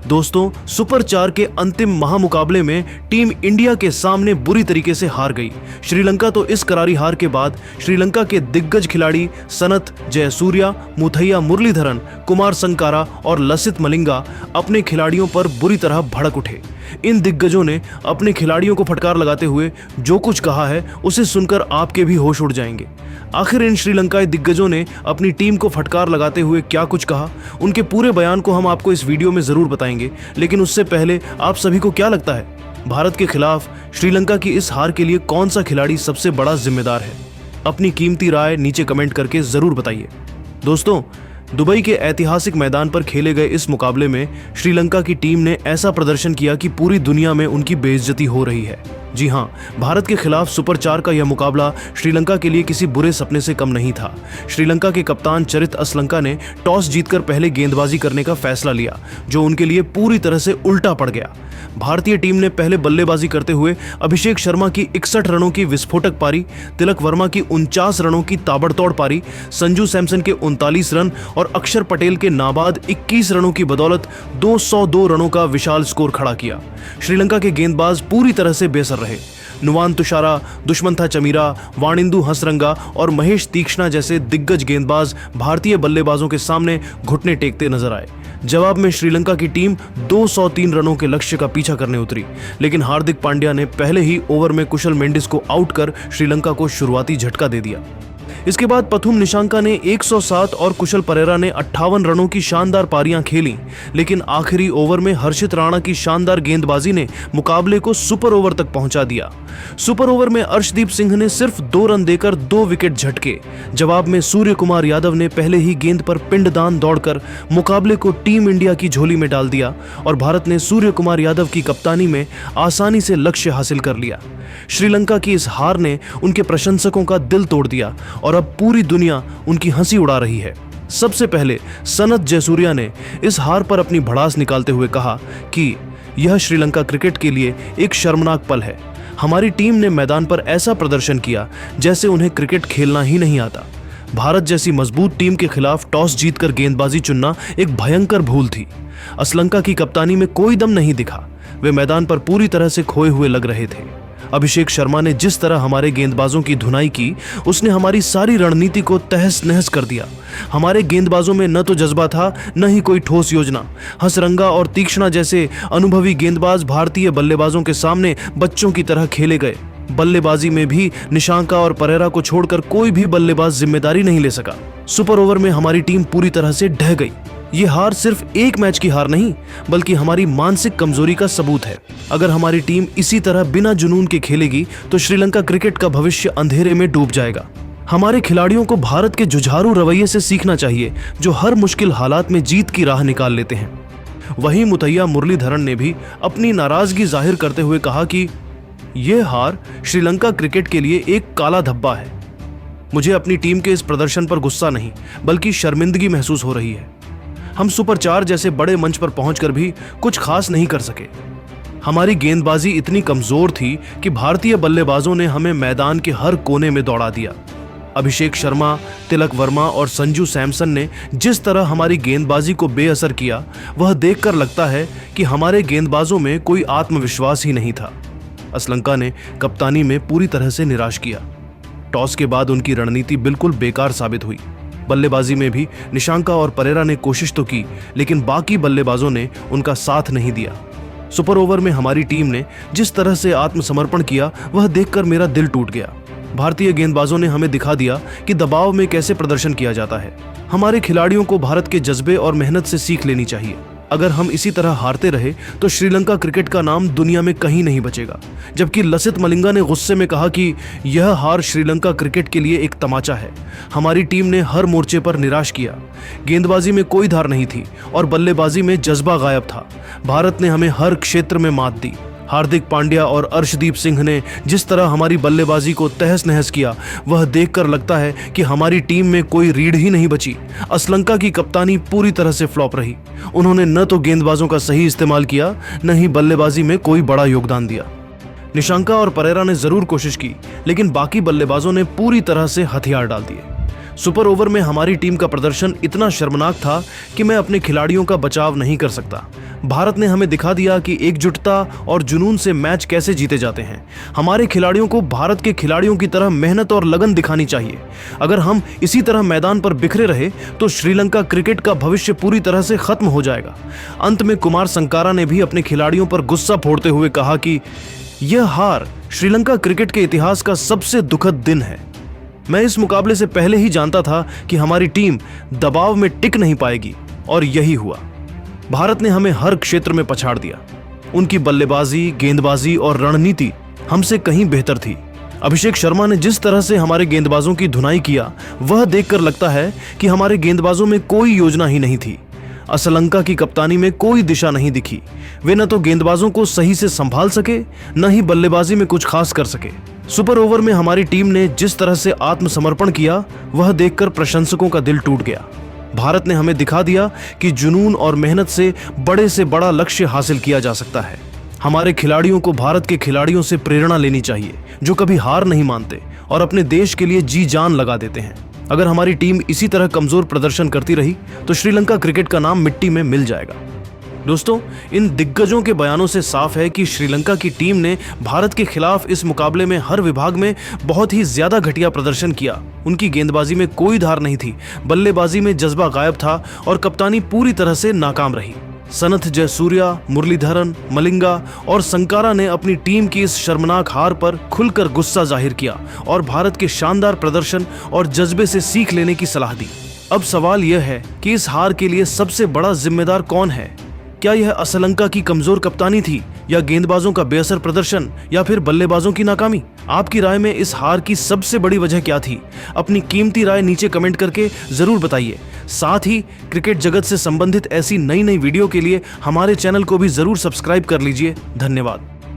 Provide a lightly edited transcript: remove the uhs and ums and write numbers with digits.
दोस्तों, सुपर 4 के अंतिम महामुकाबले में टीम इंडिया के सामने बुरी तरीके से हार गई। श्रीलंका तो इस करारी हार के बाद श्रीलंका के दिग्गज खिलाड़ी सनथ, जयसूर्या, मुथैया मुरलीधरन, कुमार संकारा और लसित मलिंगा अपने खिलाड़ियों पर बुरी तरह भड़क उठे। इन दिग्गजों ने अपने खिलाड़ियों को फटकार लगाते हुए जो कुछ कहा है उसे सुनकर आपके भी होश उड़ जाएंगे। आखिर इन श्रीलंकाई दिग्गजों ने अपनी टीम को फटकार लगाते हुए क्या कुछ कहा, उनके पूरे बयान को हम आपको इस वीडियो में जरूर बताएंगे। लेकिन उससे पहले आप सभी को क्या लगता है, भारत के खिलाफ श्रीलंका की इस हार के लिए कौन सा खिलाड़ी सबसे बड़ा जिम्मेदार है? अपनी कीमती राय नीचे कमेंट करके जरूर बताइए। दोस्तों, दुबई के ऐतिहासिक मैदान पर खेले गए इस मुकाबले में श्रीलंका की टीम ने ऐसा प्रदर्शन किया कि पूरी दुनिया में उनकी बेइज्जती हो रही है। जी हां, भारत के खिलाफ सुपर 4 का यह मुकाबला श्रीलंका के लिए किसी बुरे सपने से कम नहीं था। श्रीलंका के कप्तान चरित असलंका ने टॉस जीतकर पहले गेंदबाजी करने का फैसला लिया, जो उनके लिए पूरी तरह से उल्टा पड़ गया। भारतीय टीम ने पहले बल्लेबाजी करते हुए अभिषेक शर्मा की 61 रनों की विस्फोटक पारी, तिलक वर्मा की 49 रनों की ताबड़तोड़ पारी, संजू सैमसन के 39 रन और अक्षर पटेल के नाबाद 21 रनों की बदौलत 202 रनों का विशाल स्कोर खड़ा किया। श्रीलंका के गेंदबाज पूरी तरह से बेसर रहे। नुवान तुषारा, दुष्मंथा चमीरा, वाणिंदु हसरंगा और महेश तीक्ष्णा जैसे दिग्गज गेंदबाज भारतीय बल्लेबाजों के सामने घुटने टेकते नजर आए। जवाब में श्रीलंका की टीम 203 रनों के लक्ष्य का पीछा करने उतरी, लेकिन हार्दिक पांड्या ने पहले ही ओवर में कुशल मेंडिस को आउट कर श्रीलंका को शुरुआती झटका दे दिया। इसके बाद पथुम निशंका ने 107 और कुशल परेरा ने 58 रनों की शानदार पारियां खेली, लेकिन आखिरी ओवर में हर्षित राणा की शानदार गेंदबाजी ने मुकाबले को सुपर ओवर तक पहुंचा दिया। सुपर ओवर में अर्शदीप सिंह ने सिर्फ 2 रन देकर 2 विकेट झटके। जवाब में सूर्य कुमार यादव ने पहले ही गेंद पर पिंडदान दौड़कर मुकाबले को टीम इंडिया की झोली में डाल दिया और भारत ने सूर्य कुमार यादव की कप्तानी में आसानी से लक्ष्य हासिल कर लिया। श्रीलंका की इस हार ने उनके प्रशंसकों का दिल तोड़ दिया और अब पूरी दुनिया उनकी हंसी उड़ा रही है। सबसे पहले सनथ जयसूर्या ने इस हार पर अपनी भड़ास निकालते हुए कहा कि यह श्रीलंका क्रिकेट के लिए एक शर्मनाक पल है। हमारी टीम ने मैदान पर ऐसा प्रदर्शन किया जैसे उन्हें क्रिकेट खेलना ही नहीं आता। भारत जैसी मजबूत टीम के खिलाफ टॉस जीतकर गेंदबाजी चुनना एक भयंकर भूल थी। असलंका की कप्तानी में कोई दम नहीं दिखा। वे मैदान पर पूरी तरह से खोए हुए लग रहे थे। अभिषेक शर्मा ने जिस तरह हमारे गेंदबाजों की धुनाई की, उसने हमारी सारी रणनीति को तहस नहस कर दिया। हमारे गेंदबाजों में न तो जज्बा था, न ही कोई ठोस योजना। हसरंगा और तीक्ष्णा जैसे अनुभवी गेंदबाज भारतीय बल्लेबाजों के सामने बच्चों की तरह खेले गए। बल्लेबाजी में भी निशंका और परेरा को छोड़कर कोई भी बल्लेबाज जिम्मेदारी नहीं ले सका। सुपर ओवर में हमारी टीम पूरी तरह से ढह गई। ये हार सिर्फ एक मैच की हार नहीं, बल्कि हमारी मानसिक कमजोरी का सबूत है। अगर हमारी टीम इसी तरह बिना जुनून के खेलेगी तो श्रीलंका क्रिकेट का भविष्य अंधेरे में डूब जाएगा। हमारे खिलाड़ियों को भारत के जुझारू रवैये से सीखना चाहिए, जो हर मुश्किल हालात में जीत की राह निकाल लेते हैं। वहीं मुथैया मुरलीधरन ने भी अपनी नाराजगी जाहिर करते हुए कहा कि यह हार श्रीलंका क्रिकेट के लिए एक काला धब्बा है। मुझे अपनी टीम के इस प्रदर्शन पर गुस्सा नहीं, बल्कि शर्मिंदगी महसूस हो रही है। हम सुपर 4 जैसे बड़े मंच पर पहुंचकर भी कुछ खास नहीं कर सके। हमारी गेंदबाजी इतनी कमजोर थी कि भारतीय बल्लेबाजों ने हमें मैदान के हर कोने में दौड़ा दिया। अभिषेक शर्मा, तिलक वर्मा और संजू सैमसन ने जिस तरह हमारी गेंदबाजी को बेअसर किया, वह देखकर लगता है कि हमारे गेंदबाजों में कोई आत्मविश्वास ही नहीं था। असलंका ने कप्तानी में पूरी तरह से निराश किया। टॉस के बाद उनकी रणनीति बिल्कुल बेकार साबित हुई। बल्लेबाजी में भी निशंका और परेरा ने कोशिश तो की, लेकिन बाकी बल्लेबाजों ने उनका साथ नहीं दिया। सुपर ओवर में हमारी टीम ने जिस तरह से आत्मसमर्पण किया, वह देखकर मेरा दिल टूट गया। भारतीय गेंदबाजों ने हमें दिखा दिया कि दबाव में कैसे प्रदर्शन किया जाता है। हमारे खिलाड़ियों को भारत के जज्बे और मेहनत से सीख लेनी चाहिए। अगर हम इसी तरह हारते रहे तो श्रीलंका क्रिकेट का नाम दुनिया में कहीं नहीं बचेगा। जबकि लसित मलिंगा ने गुस्से में कहा कि यह हार श्रीलंका क्रिकेट के लिए एक तमाचा है। हमारी टीम ने हर मोर्चे पर निराश किया। गेंदबाजी में कोई धार नहीं थी और बल्लेबाजी में जज्बा गायब था। भारत ने हमें हर क्षेत्र में मात दी। हार्दिक पांड्या और अर्शदीप सिंह ने जिस तरह हमारी बल्लेबाजी को तहस नहस किया, वह देखकर लगता है कि हमारी टीम में कोई रीढ़ ही नहीं बची। असलंका की कप्तानी पूरी तरह से फ्लॉप रही। उन्होंने न तो गेंदबाजों का सही इस्तेमाल किया, न ही बल्लेबाजी में कोई बड़ा योगदान दिया। निशंका और परेरा ने जरूर कोशिश की, लेकिन बाकी बल्लेबाजों ने पूरी तरह से हथियार डाल दिए। सुपर ओवर में हमारी टीम का प्रदर्शन इतना शर्मनाक था कि मैं अपने खिलाड़ियों का बचाव नहीं कर सकता। भारत ने हमें दिखा दिया कि एकजुटता और जुनून से मैच कैसे जीते जाते हैं। हमारे खिलाड़ियों को भारत के खिलाड़ियों की तरह मेहनत और लगन दिखानी चाहिए। अगर हम इसी तरह मैदान पर बिखरे रहे तो श्रीलंका क्रिकेट का भविष्य पूरी तरह से खत्म हो जाएगा। अंत में कुमार संकारा ने भी अपने खिलाड़ियों पर गुस्सा फोड़ते हुए कहा कि यह हार श्रीलंका क्रिकेट के इतिहास का सबसे दुखद दिन है। मैं इस मुकाबले से पहले ही जानता था कि हमारी टीम दबाव में टिक नहीं पाएगी और यही हुआ। भारत ने हमें हर क्षेत्र में पछाड़ दिया। उनकी बल्लेबाजी, गेंदबाजी और रणनीति हमसे कहीं बेहतर थी। अभिषेक शर्मा ने जिस तरह से हमारे गेंदबाजों की धुनाई किया, वह देखकर लगता है कि हमारे गेंदबाजों में कोई योजना ही नहीं थी। असलंका की कप्तानी में कोई दिशा नहीं दिखी। वे न तो गेंदबाजों को सही से संभाल सके, न ही बल्लेबाजी में कुछ खास कर सके। सुपर ओवर में हमारी टीम ने जिस तरह से आत्मसमर्पण किया, वह देखकर प्रशंसकों का दिल टूट गया। भारत ने हमें दिखा दिया कि जुनून और मेहनत से बड़ा लक्ष्य हासिल किया जा सकता है। हमारे खिलाड़ियों को भारत के खिलाड़ियों से प्रेरणा लेनी चाहिए, जो कभी हार नहीं मानते और अपने देश के लिए जी जान लगा देते हैं। अगर हमारी टीम इसी तरह कमजोर प्रदर्शन करती रही तो श्रीलंका क्रिकेट का नाम मिट्टी में मिल जाएगा। दोस्तों, इन दिग्गजों के बयानों से साफ है कि श्रीलंका की टीम ने भारत के खिलाफ इस मुकाबले में हर विभाग में बहुत ही ज्यादा घटिया प्रदर्शन किया। उनकी गेंदबाजी में कोई धार नहीं थी, बल्लेबाजी में जज्बा गायब था और कप्तानी पूरी तरह से नाकाम रही। सनथ, जयसूर्या, मुरलीधरन, मलिंगा और संकारा ने अपनी टीम की इस शर्मनाक हार पर खुलकर गुस्सा जाहिर किया और भारत के शानदार प्रदर्शन और जज्बे से सीख लेने की सलाह दी। अब सवाल यह है कि इस हार के लिए सबसे बड़ा जिम्मेदार कौन है? क्या यह असलंका की कमजोर कप्तानी थी, या गेंदबाजों का बेअसर प्रदर्शन, या फिर बल्लेबाजों की नाकामी? आपकी राय में इस हार की सबसे बड़ी वजह क्या थी? अपनी कीमती राय नीचे कमेंट करके जरूर बताइए। साथ ही क्रिकेट जगत से संबंधित ऐसी नई वीडियो के लिए हमारे चैनल को भी जरूर सब्सक्राइब कर लीजिए। धन्यवाद।